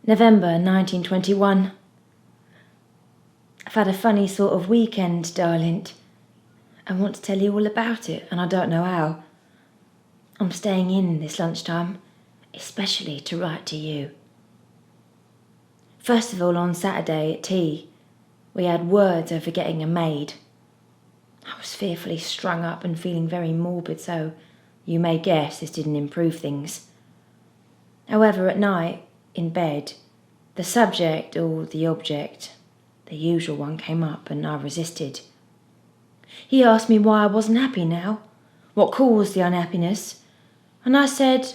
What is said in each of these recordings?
November 1921. I've had a funny sort of weekend, Darlint. I want to tell you all about it, and I don't know how. I'm staying in this lunchtime, especially to write to you. First of all, on Saturday at tea, we had words over getting a maid. I was fearfully strung up and feeling very morbid, so you may guess this didn't improve things. However, at night, in bed, the subject or the object, the usual one, came up and I resisted. He asked me why I wasn't happy now, what caused the unhappiness, and I said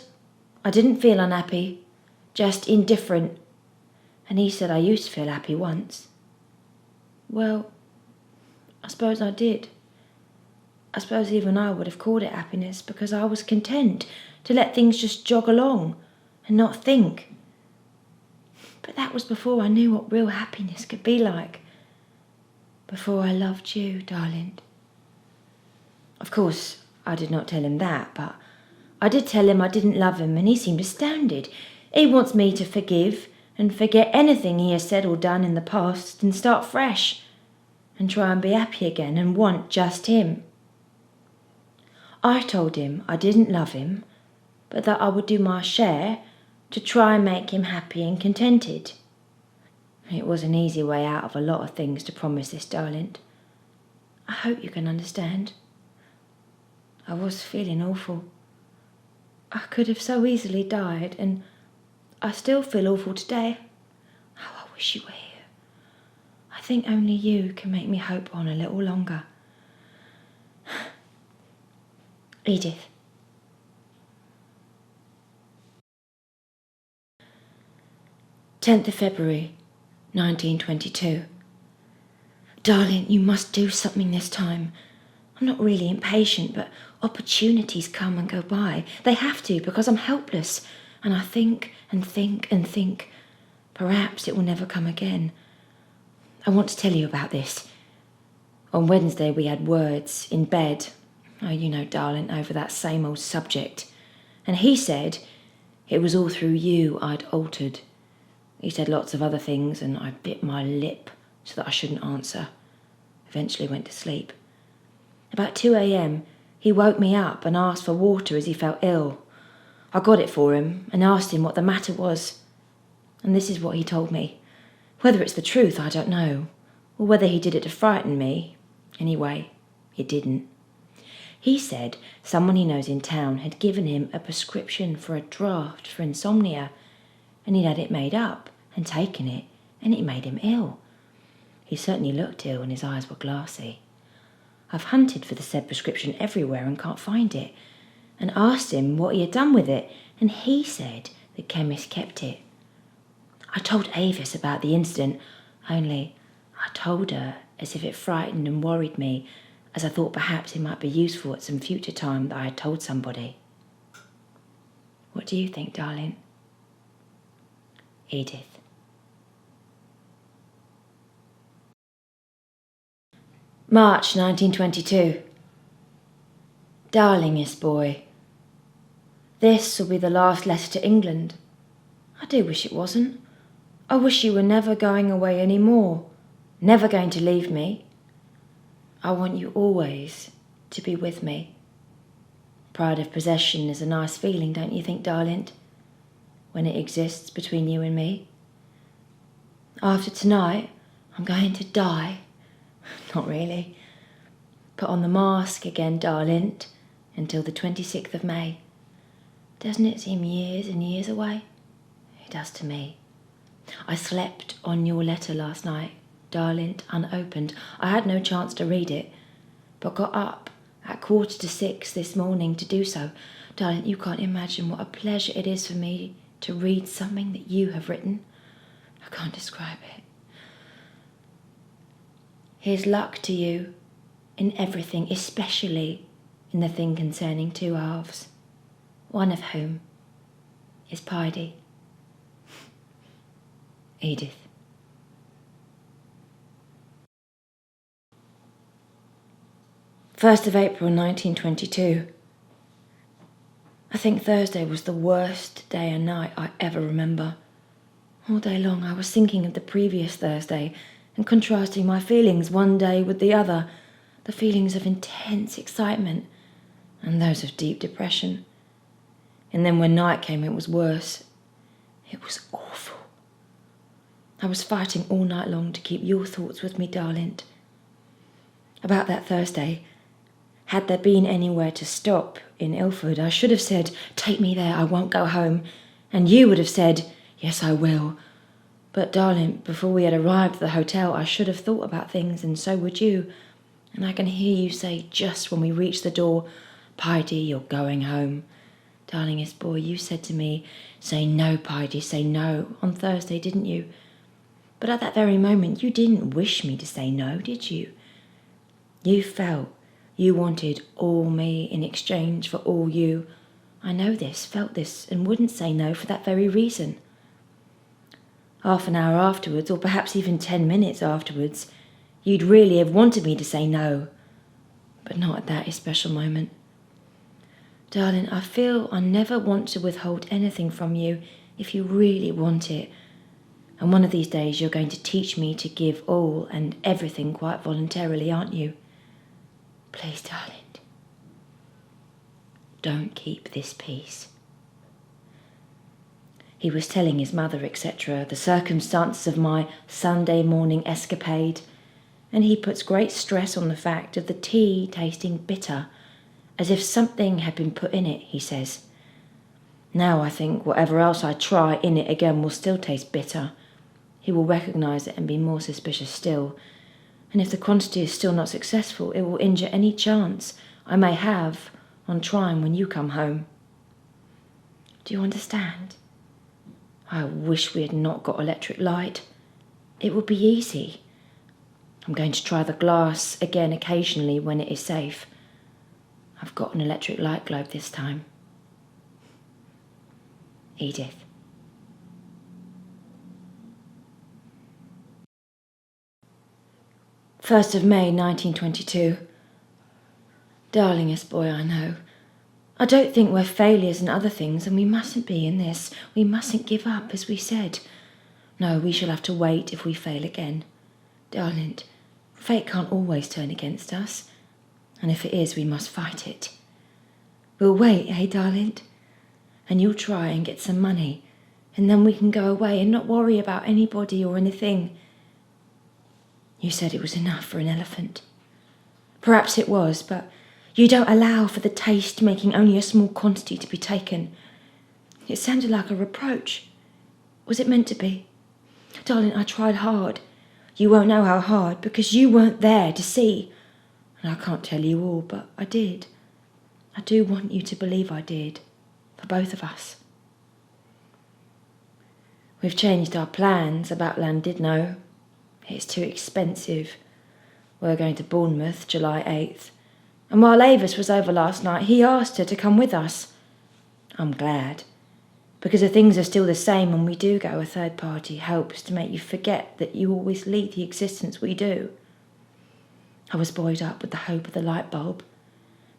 I didn't feel unhappy, just indifferent, and he said I used to feel happy once. Well, I suppose I did. I suppose even I would have called it happiness because I was content to let things just jog along and not think. But that was before I knew what real happiness could be like. Before I loved you, Darlint. Of course, I did not tell him that, but I did tell him I didn't love him, and he seemed astounded. He wants me to forgive and forget anything he has said or done in the past and start fresh and try and be happy again and want just him. I told him I didn't love him, but that I would do my share to try and make him happy and contented. It was an easy way out of a lot of things to promise this, Darlint. I hope you can understand. I was feeling awful. I could have so easily died, and I still feel awful today. How I wish you were here. I think only you can make me hope on a little longer. Edith. February 10th, 1922. Darling, you must do something this time. I'm not really impatient, but opportunities come and go by. They have to, because I'm helpless, and I think and think and think. Perhaps it will never come again. I want to tell you about this. On Wednesday we had words in bed. Oh, you know, Darling, over that same old subject. And he said it was all through you I'd altered. He said lots of other things, and I bit my lip so that I shouldn't answer. Eventually went to sleep. About 2 a.m, he woke me up and asked for water as he felt ill. I got it for him and asked him what the matter was. And this is what he told me. Whether it's the truth, I don't know, or whether he did it to frighten me. Anyway, it didn't. He said someone he knows in town had given him a prescription for a draught for insomnia, and he'd had it made up and taken it, and it made him ill. He certainly looked ill and his eyes were glassy. I've hunted for the said prescription everywhere and can't find it, and asked him what he had done with it, and he said the chemist kept it. I told Avis about the incident, only I told her as if it frightened and worried me, as I thought perhaps it might be useful at some future time that I had told somebody. What do you think, darling? Edith. March 1922. Darlingest boy, this will be the last letter to England. I do wish it wasn't. I wish you were never going away any more, never going to leave me. I want you always to be with me. Pride of possession is a nice feeling, don't you think, Darlint, when it exists between you and me? After tonight, I'm going to die. Not really. Put on the mask again, Darlint, until the 26th of May. Doesn't it seem years and years away? It does to me. I slept on your letter last night, Darlint, unopened. I had no chance to read it, but got up at 5:45 this morning to do so. Darlint, you can't imagine what a pleasure it is for me to read something that you have written. I can't describe it. Here's luck to you in everything, especially in the thing concerning two halves, one of whom is Percy. Edith. April 1st, 1922. I think Thursday was the worst day and night I ever remember. All day long I was thinking of the previous Thursday and contrasting my feelings one day with the other, the feelings of intense excitement and those of deep depression. And then when night came, it was worse. It was awful. I was fighting all night long to keep your thoughts with me, Darlint. About that Thursday, had there been anywhere to stop in Ilford, I should have said, "Take me there, I won't go home." And you would have said, "Yes, I will." But, Darlint, before we had arrived at the hotel, I should have thought about things, and so would you. And I can hear you say just when we reached the door, "Piety, you're going home." Darlingest boy, you said to me, "Say no, Piety, say no," on Thursday, didn't you? But at that very moment, you didn't wish me to say no, did you? You felt you wanted all me in exchange for all you. I know this, felt this, and wouldn't say no for that very reason. Half an hour afterwards, or perhaps even 10 minutes afterwards, you'd really have wanted me to say no, but not at that especial moment. Darling, I feel I never want to withhold anything from you if you really want it. And one of these days you're going to teach me to give all and everything quite voluntarily, aren't you? Please, darling, don't keep this peace. He was telling his mother, etc., the circumstances of my Sunday morning escapade, and he puts great stress on the fact of the tea tasting bitter, as if something had been put in it, he says. Now I think whatever else I try in it again will still taste bitter. He will recognise it and be more suspicious still, and if the quantity is still not successful, it will injure any chance I may have on trying when you come home. Do you understand? I wish we had not got electric light. It would be easy. I'm going to try the glass again occasionally when it is safe. I've got an electric light globe this time. Edith. First of May 1922. Darlingest boy, I know. I don't think we're failures in other things, and we mustn't be in this. We mustn't give up, as we said. No, we shall have to wait if we fail again. Darlint, fate can't always turn against us, and if it is, we must fight it. We'll wait, eh, Darlint? And you'll try and get some money, and then we can go away and not worry about anybody or anything. You said it was enough for an elephant. Perhaps it was, but you don't allow for the taste making only a small quantity to be taken. It sounded like a reproach. Was it meant to be? Darling, I tried hard. You won't know how hard, because you weren't there to see. And I can't tell you all, but I did. I do want you to believe I did, for both of us. We've changed our plans about Llandudno. It's too expensive. We're going to Bournemouth, July 8th. And while Avis was over last night, he asked her to come with us. I'm glad, because if things are still the same when we do go, a third party helps to make you forget that you always lead the existence we do. I was buoyed up with the hope of the light bulb,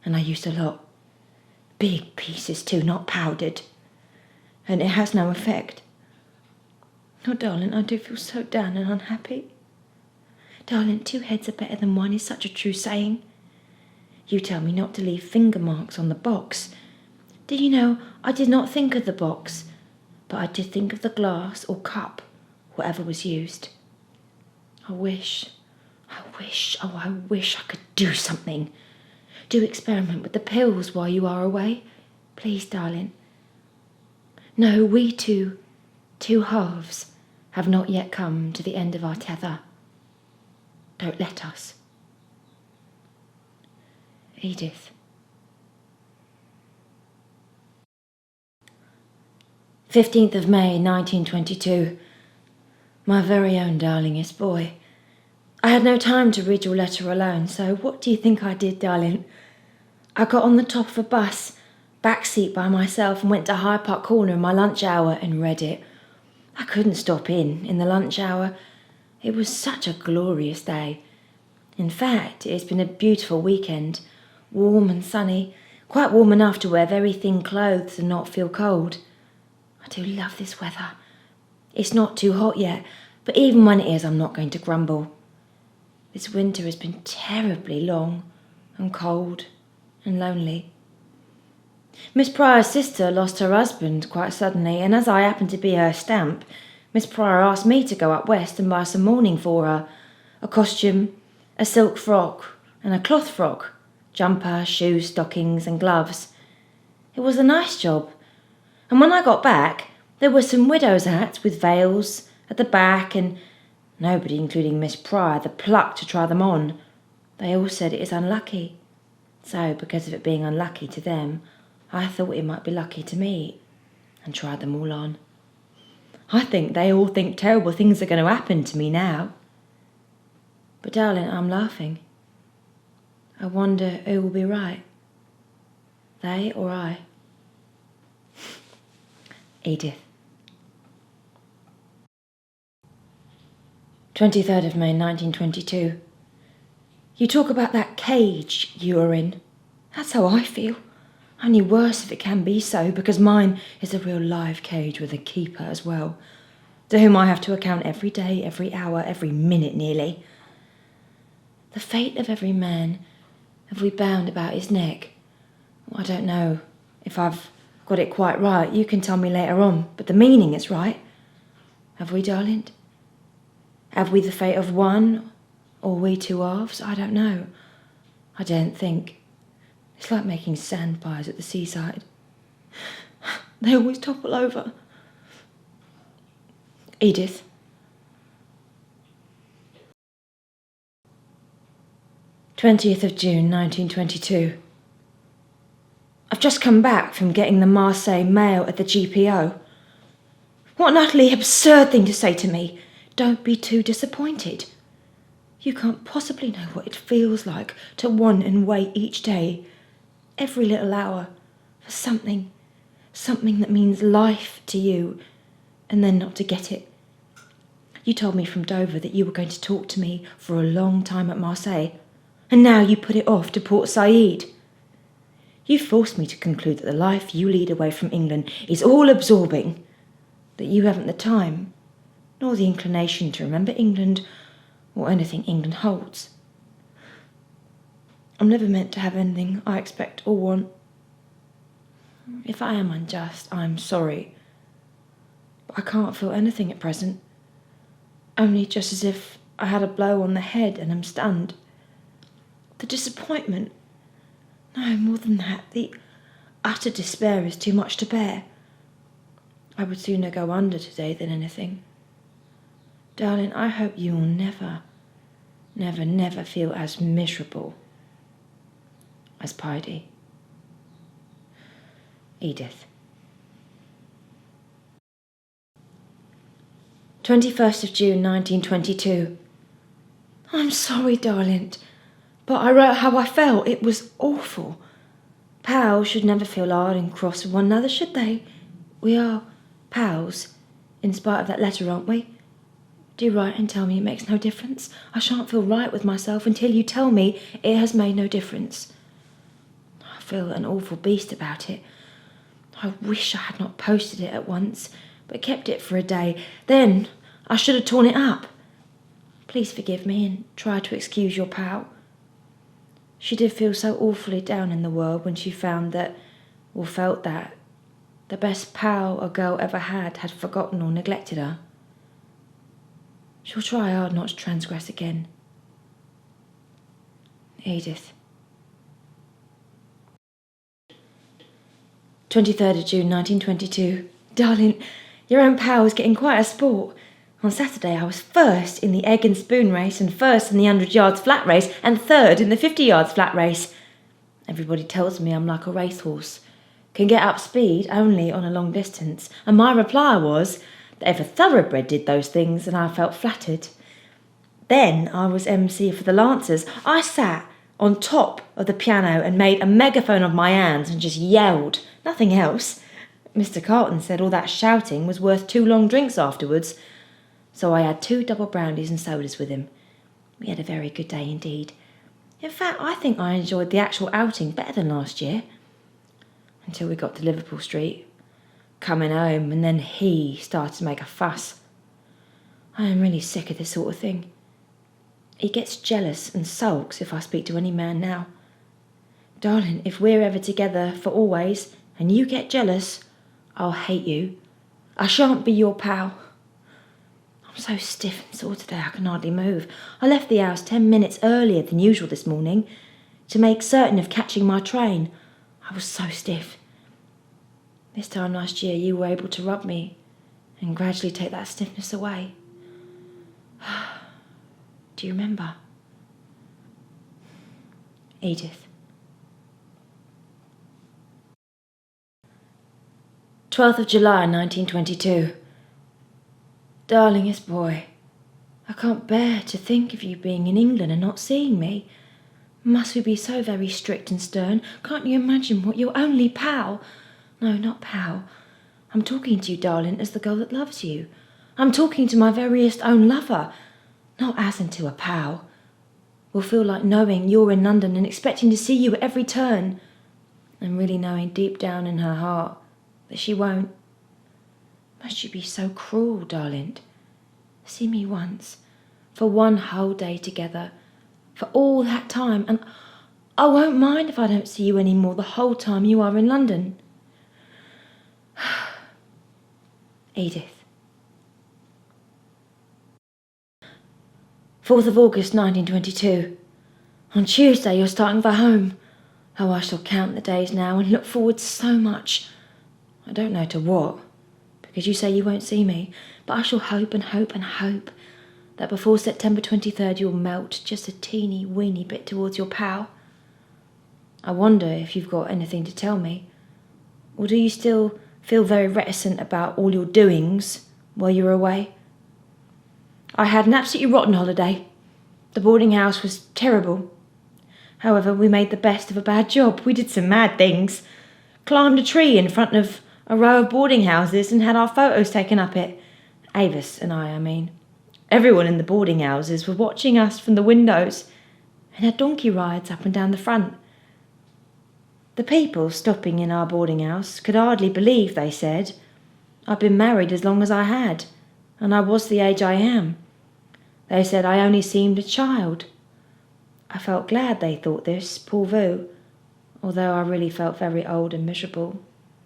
and I used a lot. Big pieces too, not powdered. And it has no effect. Oh, darling, I do feel so down and unhappy. Darling, 2 heads are better than 1 is such a true saying. You tell me not to leave finger marks on the box. Did you know I did not think of the box, but I did think of the glass or cup, whatever was used. I wish I could do something. Do experiment with the pills while you are away. Please, darling. No, we two halves, have not yet come to the end of our tether. Don't let us. Edith. 15th of May 1922. My very own darlingest boy. I had no time to read your letter alone, so what do you think I did, darling? I got on the top of a bus, back seat by myself, and went to Hyde Park Corner in my lunch hour and read it. I couldn't stop in the lunch hour. It was such a glorious day. In fact, it's been a beautiful weekend. Warm and sunny, quite warm enough to wear very thin clothes and not feel cold. I do love this weather. It's not too hot yet, but even when it is, I'm not going to grumble. This winter has been terribly long and cold and lonely. Miss Pryor's sister lost her husband quite suddenly, and as I happened to be her stamp, Miss Pryor asked me to go up west and buy some mourning for her. A costume, a silk frock and a cloth frock, jumper, shoes, stockings and gloves. It was a nice job. And when I got back, there were some widow's hats with veils at the back, and nobody, including Miss Pryor, the pluck to try them on. They all said it is unlucky. So, because of it being unlucky to them, I thought it might be lucky to me, and tried them all on. I think they all think terrible things are going to happen to me now. But darling, I'm laughing. I wonder who will be right, they or I. Edith. 23rd of May 1922. You talk about that cage you are in. That's how I feel. Only worse if it can be so, because mine is a real live cage with a keeper as well, to whom I have to account every day, every hour, every minute nearly. The fate of every man have we bound about his neck. I don't know if I've got it quite right. You can tell me later on, but the meaning is right. Have we, Darlint? Have we the fate of one, or we two halves? I don't know. I daren't think. It's like making sand pies at the seaside. They always topple over. Edith. "20th of June 1922. I've just come back from getting the Marseille mail at the GPO. What an utterly absurd thing to say to me. Don't be too disappointed. You can't possibly know what it feels like to want and wait each day, every little hour, for something that means life to you, and then not to get it. You told me from Dover that you were going to talk to me for a long time at Marseille, and now you put it off to Port Said. You forced me to conclude that the life you lead away from England is all-absorbing, that you haven't the time, nor the inclination to remember England or anything England holds. I'm never meant to have anything I expect or want. If I am unjust, I'm sorry. But I can't feel anything at present, only just as if I had a blow on the head and am stunned. The disappointment, no, more than that, the utter despair is too much to bear. I would sooner go under today than anything. Darling, I hope you will never, never, never feel as miserable as Piety. Edith. 21st of June 1922. I'm sorry, Darlint, but I wrote how I felt. It was awful. Pals should never feel hard and cross with one another, should they? We are pals, in spite of that letter, aren't we? Do write and tell me it makes no difference. I shan't feel right with myself until you tell me it has made no difference. I feel an awful beast about it. I wish I had not posted it at once, but kept it for a day. Then I should have torn it up. Please forgive me and try to excuse your pal. She did feel so awfully down in the world when she found that, or felt that, the best pal a girl ever had forgotten or neglected her. She'll try hard not to transgress again. Edith. 23rd of June 1922. Darling, your own pal was getting quite a sport. On Saturday I was first in the egg and spoon race, and first in the 100 yards flat race, and third in the 50 yards flat race. Everybody tells me I'm like a racehorse, can get up speed only on a long distance, and my reply was that if a thoroughbred did those things, then I felt flattered. Then I was MC for the Lancers. I sat on top of the piano and made a megaphone of my hands and just yelled, nothing else. Mr. Carlton said all that shouting was worth 2 long drinks afterwards, so I had 2 double brandies and sodas with him. We had a very good day indeed. In fact, I think I enjoyed the actual outing better than last year, until we got to Liverpool Street, coming home, and then he started to make a fuss I am really sick of this sort of thing. He gets jealous and sulks if I speak to any man now. Darling, if we're ever together for always, and you get jealous, I'll hate you. I shan't be your pal. I'm so stiff and sore today I can hardly move. I left the house 10 minutes earlier than usual this morning to make certain of catching my train. I was so stiff. This time last year you were able to rub me and gradually take that stiffness away. Do you remember? Edith. 12th of July 1922. Darlingest boy, I can't bear to think of you being in England and not seeing me. Must we be so very strict and stern? Can't you imagine what your only pal... No, not pal. I'm talking to you, darling, as the girl that loves you. I'm talking to my veriest own lover, not as into a pal. Will feel like knowing you're in London and expecting to see you at every turn, and really knowing deep down in her heart that she won't. Must you be so cruel, Darlint? See me once, for one whole day together, for all that time, and I won't mind if I don't see you any more the whole time you are in London. Edith. 4th of August 1922. On Tuesday you're starting for home. Oh, I shall count the days now and look forward so much. I don't know to what, because you say you won't see me, but I shall hope and hope and hope that before September 23rd you'll melt just a teeny weeny bit towards your pal. I wonder if you've got anything to tell me, or do you still feel very reticent about all your doings while you were away? I had an absolutely rotten holiday. The boarding house was terrible. However, we made the best of a bad job. We did some mad things. Climbed a tree in front of a row of boarding houses and had our photos taken up it. Avis and I mean. Everyone in the boarding houses were watching us from the windows and had donkey rides up and down the front. The people stopping in our boarding house could hardly believe, they said, I'd been married as long as I had, and I was the age I am. They said I only seemed a child. I felt glad they thought this, pour vous, although I really felt very old and miserable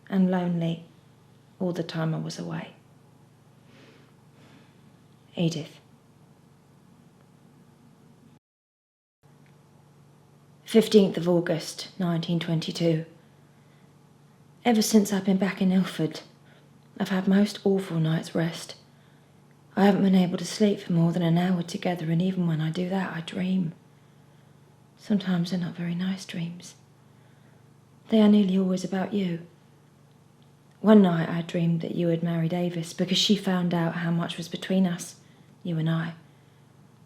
and lonely all the time I was away. Edith. 15th of August 1922. Ever since I've been back in Ilford, I've had most awful night's rest. I haven't been able to sleep for more than an hour together, and even when I do that, I dream. Sometimes they're not very nice dreams. They are nearly always about you. One night I dreamed that you had married Avis because she found out how much was between us, you and I,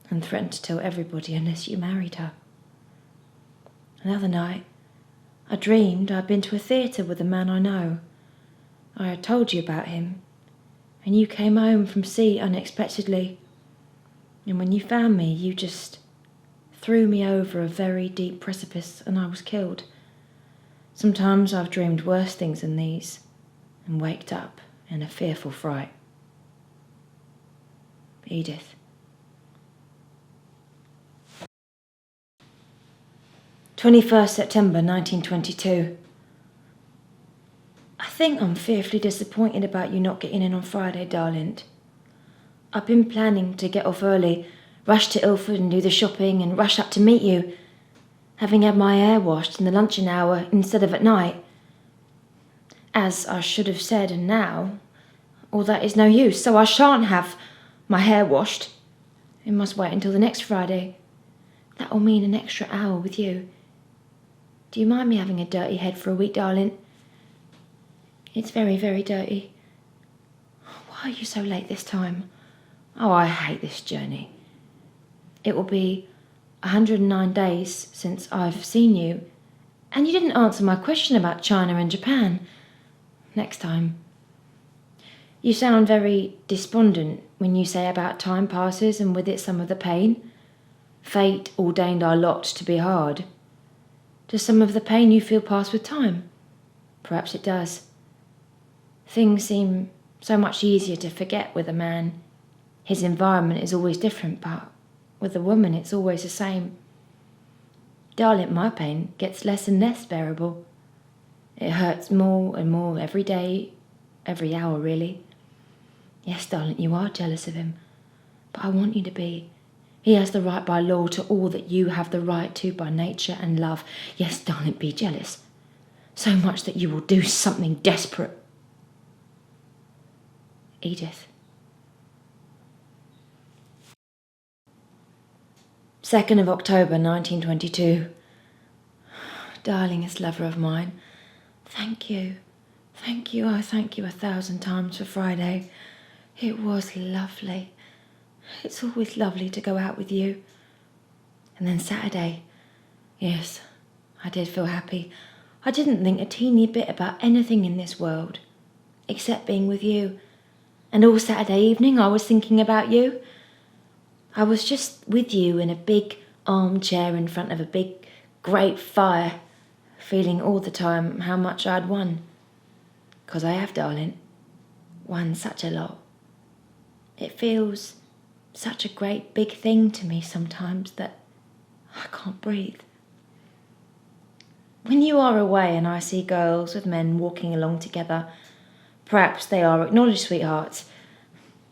and threatened to tell everybody unless you married her. Another night, I dreamed I'd been to a theatre with a man I know. I had told you about him, and you came home from sea unexpectedly. And when you found me, you just threw me over a very deep precipice and I was killed. Sometimes I've dreamed worse things than these and waked up in a fearful fright. Edith. 21st September 1922. I think I'm fearfully disappointed about you not getting in on Friday, Darlint. I've been planning to get off early, rush to Ilford and do the shopping and rush up to meet you, having had my hair washed in the luncheon hour instead of at night. As I should have said, and now, all that is no use, so I shan't have my hair washed. It must wait until the next Friday. That will mean an extra hour with you. Do you mind me having a dirty head for a week, Darlint? It's very, very dirty. Why are you so late this time? Oh, I hate this journey. It will be 109 days since I've seen you, and you didn't answer my question about China and Japan. Next time. You sound very despondent when you say about time passes and with it some of the pain. Fate ordained our lot to be hard. Does some of the pain you feel pass with time? Perhaps it does. Things seem so much easier to forget with a man His environment is always different, but with a woman it's always the same. Darlint, my pain gets less and less bearable. It hurts more and more every day, every hour really. Yes, Darlint, you are jealous of him, but I want you to be. He has the right by law to all that you have the right to by nature and love. Yes, Darlint, be jealous. So much that you will do something desperate. Edith. 2nd of October 1922. Darlingest lover of mine, thank you. Thank you, I thank you 1,000 times for Friday. It was lovely. It's always lovely to go out with you. And then Saturday. Yes, I did feel happy. I didn't think a teeny bit about anything in this world, except being with you. And all Saturday evening I was thinking about you. I was just with you in a big armchair in front of a big, great fire, feeling all the time how much I'd won. 'Cause I have, Darlint, won such a lot. It feels such a great big thing to me sometimes that I can't breathe. When you are away and I see girls with men walking along together, perhaps they are acknowledged sweethearts,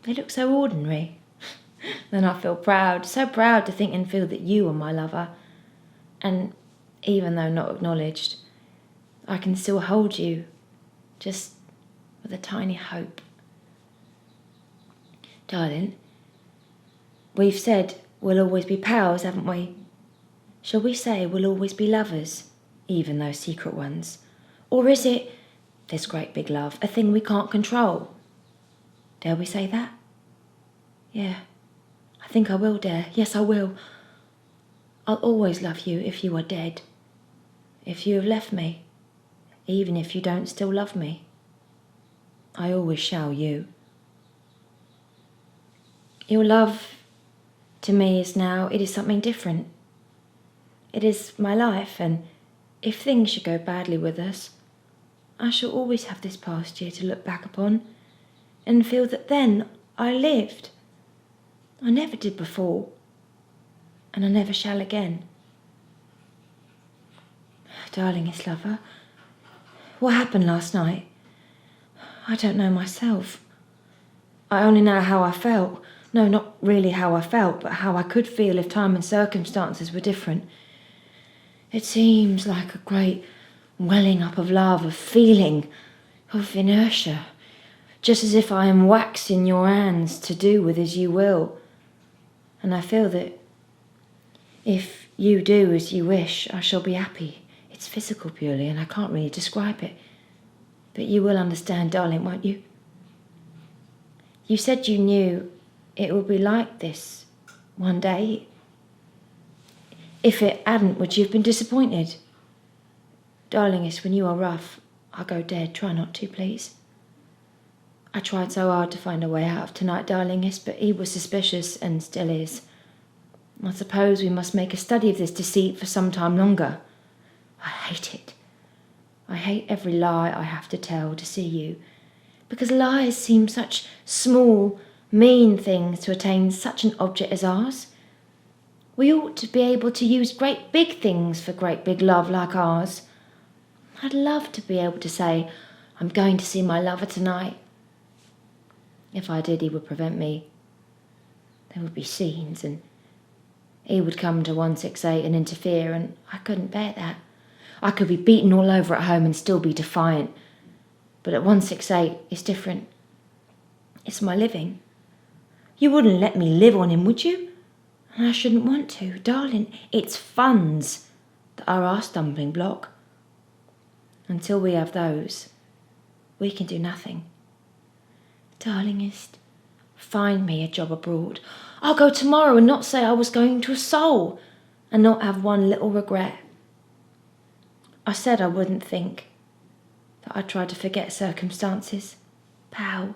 they look so ordinary. Then I feel proud, so proud to think and feel that you are my lover. And even though not acknowledged, I can still hold you, just with a tiny hope. Darlint, we've said we'll always be pals, haven't we? Shall we say we'll always be lovers, even those secret ones? Or is it, this great big love, a thing we can't control? Dare we say that? Yeah, I think I will dare. Yes, I will. I'll always love you if you are dead. If you have left me, even if you don't still love me. I always shall you. Your love to me is now, it is something different. It is my life, and if things should go badly with us, I shall always have this past year to look back upon and feel that then I lived. I never did before, and I never shall again. Darlingest lover, what happened last night? I don't know myself. I only know how I felt. No, not really how I felt, but how I could feel if time and circumstances were different. It seems like a great welling up of love, of feeling, of inertia, just as if I am wax in your hands to do with as you will. And I feel that if you do as you wish, I shall be happy. It's physical purely, and I can't really describe it. But you will understand, darling, won't you? You said you knew it would be like this one day. If it hadn't, would you have been disappointed? Darlingest, when you are rough, I go dead. Try not to, please. I tried so hard to find a way out of tonight, darlingest, but he was suspicious and still is. I suppose we must make a study of this deceit for some time longer. I hate it. I hate every lie I have to tell to see you, because lies seem such small, mean things to attain such an object as ours. We ought to be able to use great big things for great big love like ours. I'd love to be able to say, I'm going to see my lover tonight. If I did, he would prevent me. There would be scenes, and he would come to 168 and interfere, and I couldn't bear that. I could be beaten all over at home and still be defiant. But at 168, it's different. It's my living. You wouldn't let me live on him, would you? And I shouldn't want to. Darling, it's funds that are our stumbling block. Until we have those, we can do nothing. Darlingest, find me a job abroad. I'll go tomorrow and not say I was going to a soul, and not have one little regret. I said I wouldn't think, that I'd try to forget circumstances. Pal,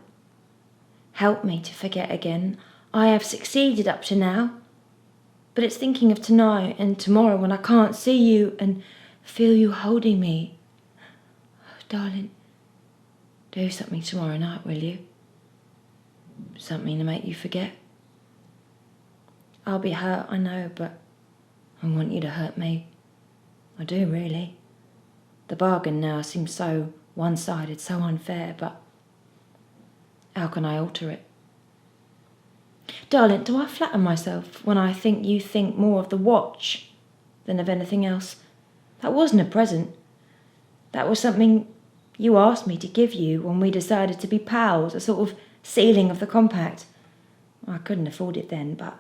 help me to forget again. I have succeeded up to now, but it's thinking of tonight and tomorrow when I can't see you and feel you holding me. Oh, darling, do something tomorrow night, will you? Something to make you forget. I'll be hurt, I know, but I want you to hurt me. I do, really. The bargain now seems so one-sided, so unfair, but how can I alter it? Darlint, do I flatter myself when I think you think more of the watch than of anything else? That wasn't a present. That was something you asked me to give you when we decided to be pals, a sort of sealing of the compact. I couldn't afford it then, but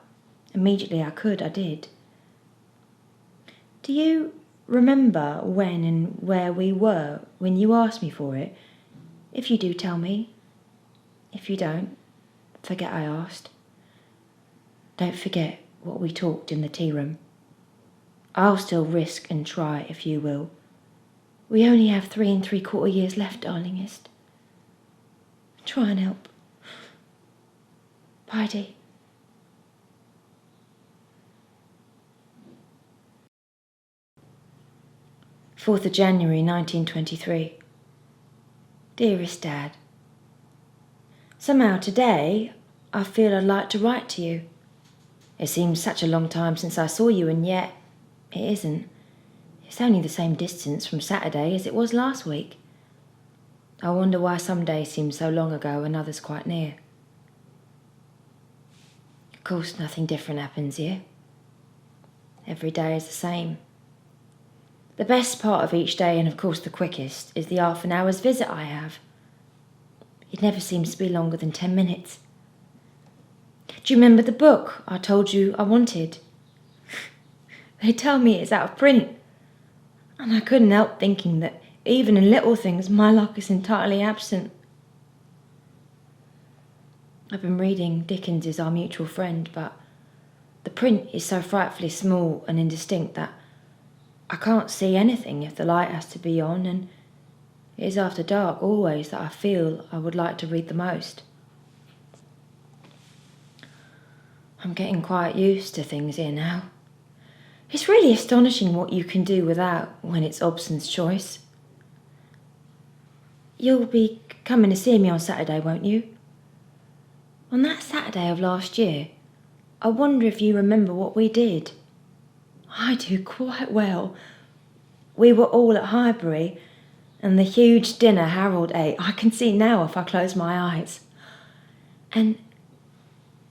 immediately I did. Do you remember when and where we were when you asked me for it? If you do, tell me. If you don't, forget I asked. Don't forget what we talked in the tea room. I'll still risk and try if you will. We only have 3 3/4 years left, darlingest. Try and help. Bidey. 4th of January 1923. Dearest Dad, somehow today I feel I'd like to write to you. It seems such a long time since I saw you, and yet it isn't. It's only the same distance from Saturday as it was last week. I wonder why some days seem so long ago and others quite near. Of course, nothing different happens here. Every day is the same. The best part of each day, and of course the quickest, is the half an hour's visit I have. It never seems to be longer than 10 minutes. Do you remember the book I told you I wanted? They tell me it's out of print, and I couldn't help thinking that even in little things my luck is entirely absent. I've been reading Dickens's Our Mutual Friend, but the print is so frightfully small and indistinct that I can't see anything if the light has to be on, and it is after dark always that I feel I would like to read the most. I'm getting quite used to things here now. It's really astonishing what you can do without when it's Obson's choice. You'll be coming to see me on Saturday, won't you? On that Saturday of last year, I wonder if you remember what we did. I do quite well. We were all at Highbury, and the huge dinner Harold ate I can see now if I close my eyes. And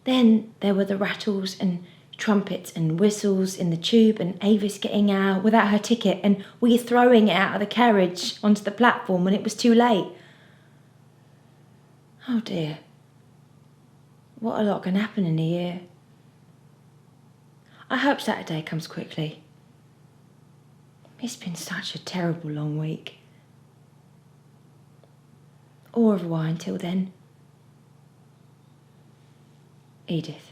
then there were the rattles and trumpets and whistles in the tube, and Avis getting out without her ticket, and we throwing it out of the carriage onto the platform when it was too late. Oh dear. What a lot can happen in a year. I hope Saturday comes quickly. It's been such a terrible long week. Au revoir until then. Edith.